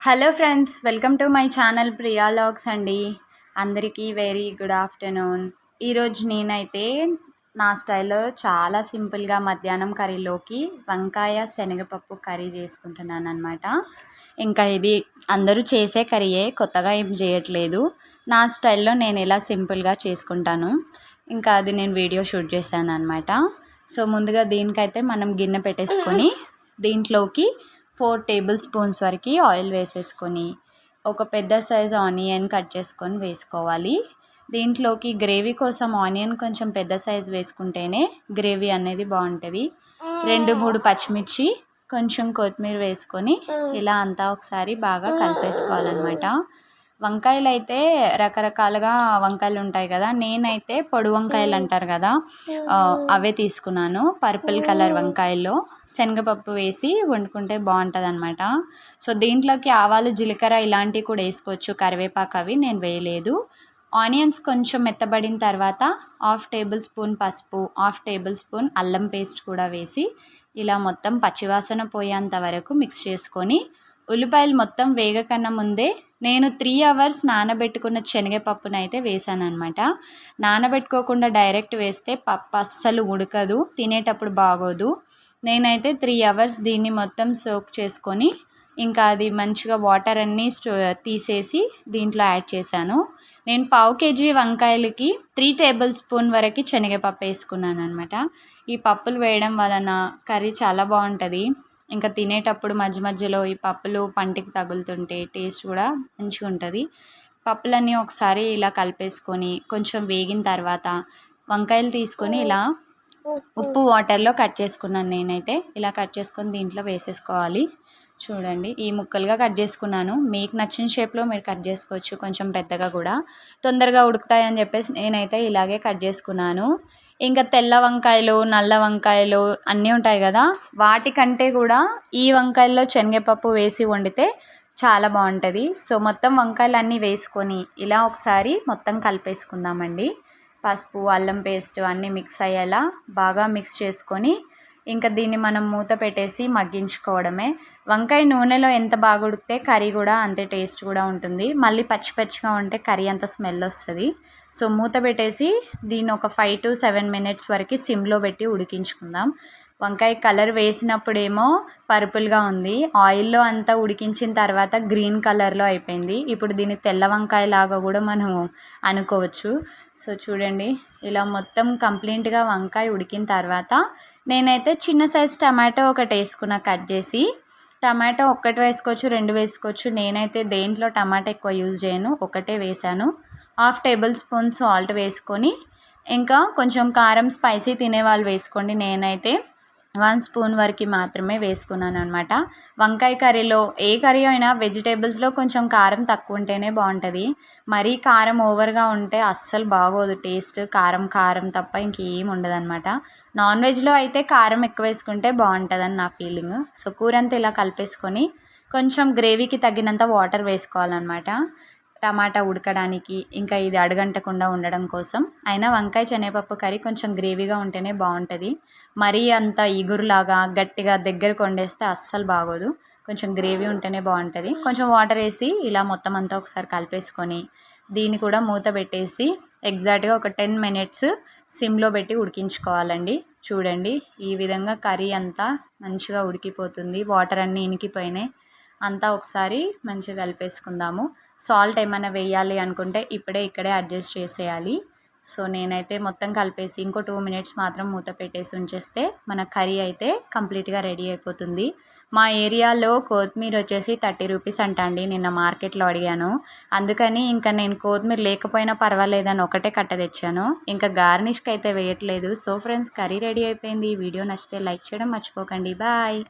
Hello friends, welcome to my channel Priya logs అండి. అందరికీ very good afternoon. ఈరోజు నేనైతే నా స్టైల్లో చాలా సింపుల్గా మధ్యాహ్నం కర్రీలోకి వంకాయ శనగపప్పు కర్రీ చేసుకుంటున్నాను అనమాట. ఇంకా ఇది అందరూ చేసే కర్రీయే, కొత్తగా ఏం చేయట్లేదు. నా స్టైల్లో నేను ఎలా సింపుల్గా చేసుకుంటాను, ఇంకా అది నేను వీడియో షూట్ చేశాను అనమాట. సో ముందుగా దీనికైతే మనం గిన్నె పెట్టేసుకొని దీంట్లోకి 4 టేబుల్ స్పూన్స్ వరకు ఆయిల్ వేసేసుకొని ఒక పెద్ద సైజ్ ఆనియన్ కట్ చేసుకొని వేసుకోవాలి. దీంట్లోకి గ్రేవీ కోసం ఆనియన్ కొంచెం పెద్ద సైజ్ వేసుకుంటేనే గ్రేవీ అనేది బాగుంటుంది. 2-3 పచ్చిమిర్చి, కొంచెం కొత్తిమీర వేసుకొని ఇలా అంతా ఒకసారి బాగా కలిపేసుకోవాలన్నమాట. వంకాయలు అయితే రకరకాలుగా వంకాయలు ఉంటాయి కదా, నేనైతే పొడి వంకాయలు అంటారు కదా, అవే తీసుకున్నాను. పర్పుల్ కలర్ వంకాయల్లో శనగపప్పు వేసి వండుకుంటే బాగుంటుంది అనమాట. సో దీంట్లోకి ఆవాలు, జీలకర్ర ఇలాంటివి కూడా వేసుకోవచ్చు, కరివేపాకు అవి నేను వేయలేదు. ఆనియన్స్ కొంచెం మెత్తబడిన తర్వాత 1/2 టేబుల్ స్పూన్ పసుపు, 1/2 టేబుల్ స్పూన్ అల్లం పేస్ట్ కూడా వేసి ఇలా మొత్తం పచ్చివాసన పోయేంత వరకు మిక్స్ చేసుకొని, ఉల్లిపాయలు మొత్తం వేగకన్నా ముందే నేను 3 అవర్స్ నానబెట్టుకున్న శనగపప్పును అయితే వేసాను అనమాట. నానబెట్టుకోకుండా డైరెక్ట్ వేస్తే పప్పు అస్సలు ఉడకదు, తినేటప్పుడు బాగోదు. నేనైతే 3 అవర్స్ దీన్ని మొత్తం సోక్ చేసుకొని ఇంకా అది మంచిగా వాటర్ అన్నీ తీసేసి దీంట్లో యాడ్ చేశాను. నేను 1/2 కేజీ వంకాయలకి 3 టేబుల్ స్పూన్ వరకు శనగపప్పు వేసుకున్నాను అనమాట. ఈ పప్పులు వేయడం వలన కర్రీ చాలా బాగుంటుంది. ఇంకా తినేటప్పుడు మధ్య మధ్యలో ఈ పప్పులు పంటికి తగులుతుంటే టేస్ట్ కూడా మంచిగా ఉంటుంది. పప్పులన్నీ ఒకసారి ఇలా కలిపేసుకొని కొంచెం వేగిన తర్వాత వంకాయలు తీసుకొని ఇలా ఉప్పు వాటర్లో కట్ చేసుకున్నాను. నేనైతే ఇలా కట్ చేసుకొని దీంట్లో వేసేసుకోవాలి. చూడండి, ఈ ముక్కలుగా కట్ చేసుకున్నాను. మీకు నచ్చిన షేప్లో మీరు కట్ చేసుకోవచ్చు, కొంచెం పెద్దగా కూడా తొందరగా ఉడుకుతాయని చెప్పేసి నేనైతే ఇలాగే కట్ చేసుకున్నాను. ఇంకా తెల్ల వంకాయలు, నల్ల వంకాయలు అన్నీ ఉంటాయి కదా, వాటికంటే కూడా ఈ వంకాయల్లో శనగపప్పు వేసి వండితే చాలా బాగుంటుంది. సో మొత్తం వంకాయలు అన్నీ వేసుకొని ఇలా ఒకసారి మొత్తం కలిపేసుకుందామండి. పసుపు, అల్లం పేస్ట్ అన్నీ మిక్స్ అయ్యేలా బాగా మిక్స్ చేసుకొని ఇంకా దీన్ని మనం మూత పెట్టేసి మగ్గించుకోవడమే. వంకాయ నూనెలో ఎంత బాగా ఉడికితే కర్రీ కూడా అంతే టేస్ట్ కూడా ఉంటుంది. మళ్ళీ పచ్చి పచ్చిగా ఉంటే కర్రీ అంత స్మెల్ వస్తుంది. సో మూత పెట్టేసి దీన్ని ఒక 5 to 7 మినిట్స్ వరకు సిమ్లో పెట్టి ఉడికించుకుందాం. వంకాయ కలర్ వేసినప్పుడేమో పర్పుల్గా ఉంది, ఆయిల్లో అంతా ఉడికించిన తర్వాత గ్రీన్ కలర్లో అయిపోయింది. ఇప్పుడు దీన్ని తెల్ల వంకాయ లాగా కూడా మనం అనుకోవచ్చు. సో చూడండి, ఇలా మొత్తం కంప్లీట్గా వంకాయ ఉడికిన తర్వాత నేనైతే చిన్న సైజ్ టమాటో ఒకటి వేసుకున్న కట్ చేసి. టమాటో ఒక్కటి వేసుకోవచ్చు, 2 వేసుకోవచ్చు. నేనైతే దేంట్లో టమాటా ఎక్కువ యూజ్ చేయను, ఒకటే వేసాను. 1/2 టేబుల్ స్పూన్ సాల్ట్ వేసుకొని ఇంకా కొంచెం కారం స్పైసీ తినేవాళ్ళు వేసుకోండి. నేనైతే 1 స్పూన్ వరకు మాత్రమే వేసుకున్నాను అనమాట. వంకాయ కర్రీలో ఏ కర్రీ అయినా వెజిటేబుల్స్లో కొంచెం కారం తక్కువ ఉంటేనే బాగుంటుంది. మరీ కారం ఓవర్గా ఉంటే అస్సలు బాగోదు టేస్ట్, కారం కారం తప్ప ఇంకేం ఉండదు అనమాట. నాన్ వెజ్లో అయితే కారం ఎక్కువ వేసుకుంటే బాగుంటుందని నా ఫీలింగ్. సో కూర అంతా ఇలా కలిపేసుకొని కొంచెం గ్రేవీకి తగినంత వాటర్ వేసుకోవాలన్నమాట, టమాటా ఉడకడానికి, ఇంకా ఇది అడుగంటకుండా ఉండడం కోసం. అయినా వంకాయ శనగపప్పు కర్రీ కొంచెం గ్రేవీగా ఉంటేనే బాగుంటుంది. మరీ అంత ఇగురులాగా గట్టిగా దగ్గరకు వండేస్తే అస్సలు బాగోదు, కొంచెం గ్రేవీ ఉంటేనే బాగుంటుంది. కొంచెం వాటర్ వేసి ఇలా మొత్తం అంతా ఒకసారి కలిపేసుకొని దీన్ని కూడా మూత పెట్టేసి ఎగ్జాక్ట్గా ఒక 10 మినిట్స్ సిమ్లో పెట్టి ఉడికించుకోవాలండి. చూడండి, ఈ విధంగా కర్రీ అంతా మంచిగా ఉడికిపోతుంది, వాటర్ అన్నీ ఇనికిపోయినాయి. అంతా ఒకసారి మంచిగా కలిపేసుకుందాము. సాల్ట్ ఏమైనా వేయాలి అనుకుంటే ఇక్కడే అడ్జస్ట్ చేసేయాలి. సో నేనైతే మొత్తం కలిపేసి ఇంకో 2 మినిట్స్ మాత్రం మూత పెట్టేసి ఉంచేస్తే మన కర్రీ అయితే కంప్లీట్గా రెడీ అయిపోతుంది. మా ఏరియాలో కొత్తిమీర వచ్చేసి 30 రూపీస్ అంట అండి, నిన్న మార్కెట్లో అడిగాను. అందుకని ఇంకా నేను కొత్తిమీర లేకపోయినా పర్వాలేదని ఒకటే కట్ట తెచ్చాను, ఇంకా గార్నిష్కి అయితే వేయట్లేదు. సో ఫ్రెండ్స్, కర్రీ రెడీ అయిపోయింది. వీడియో నచ్చితే లైక్ చేయడం మర్చిపోకండి. బాయ్.